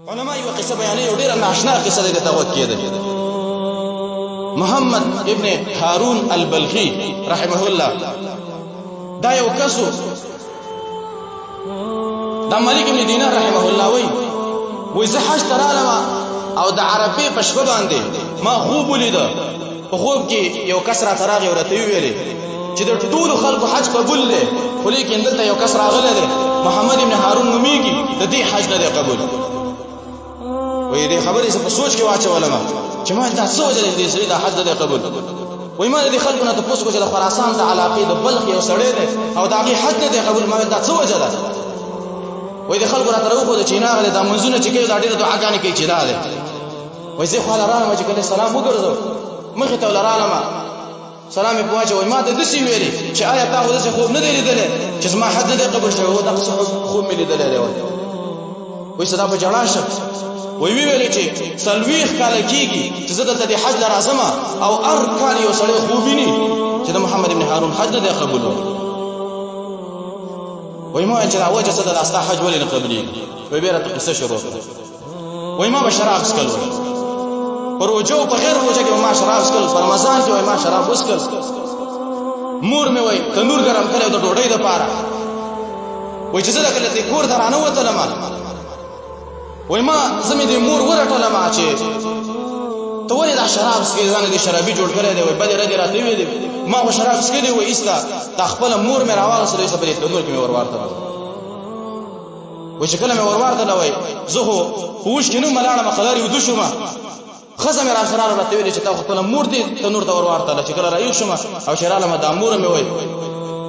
علماء یو قصه بیانوي او ډېره ناشنا قصه ده ته وکړه. محمد ابن هارون البلخي رحمه الله دا یو کسو دا مالک ابن دینار رحمه الله وای زه حج ترالم او د عربی په شپه باندې ما خوب ولید. په خوب کې یو کس را تراغی ورته ویلې چې د ټول خلکو حج قبول دی، خو لیکن دلته یو کس راغلی دی محمد ابن هارون نومیږي، د دې حج نه دی قبول. وای دې خبرې زه په سوچ کې واچولم چې ما دا څه وجه دې سړي دا حج نه دی قبول. وای ما دې خلکو نه تاسو کو چې د خراسان د علاقې د بلخ یو سړی دی او دا غي حج نه دی قبول. ما دا څه وجه ده؟ وای دې خلکو راته راوخو چې نه غلې دا منځونه چې کوي دا ډېره دعاګانې کوي چې دا ده. وای زه خو لرانه چې کله سلام وګرځو مخې ته لرانه سلام په واچو. وای ما ته دسی ویلي چې آیا تاسو داسې خوب نه دی لیدلی چې زما حج نه دی قبول شوی؟ و دا خوب مې لیدلی دی. وای صدا په جړا شه. وای ویلي چې څلوېښت کاله کېږي چې زه دلته د حج له راځم او هر کال یو سړی خوب ویني چې د محمد ابن هارون حج نه دی قبول. وای ما چې دا وجه څه ده ستا حج ولې نه قبلېږي؟ وای بیا راته قصه شروع کړه. وای ما به شراب څښل، په روژه او په غیر روژه کې ما شراب څښل، په رمضان کې وای ما شراب وڅښل. مور مې وای تنور ګرم کړی د ډوډۍ دپاره. وای چې زه د کله دې کور ته رانوتلم وای ما زه مې د مور ورټولم چې ته ولې دا شراب څښې، ځان دې شرابي جوړ کړی دی. وای بدې ردې راته ویلې ما خو شراب څښلی وای ایسته دا خپله مور مې راواغېستله ایسته په دې تنور کې مې ورواړتله. وای چې کله مې ورواړتله وای زه خو په اوښ کې نه ملاړم قلارې ویده شوم. ښځه مې راسره راغله راته ویلې چې تا خو خپله مور دې تنور ته ورواړتله. چې کله راویښ شوم او چې رالم دا مور مې وای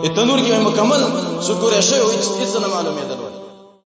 د تنور کې مکمل سکور شوی هېڅ نه معلومېدل.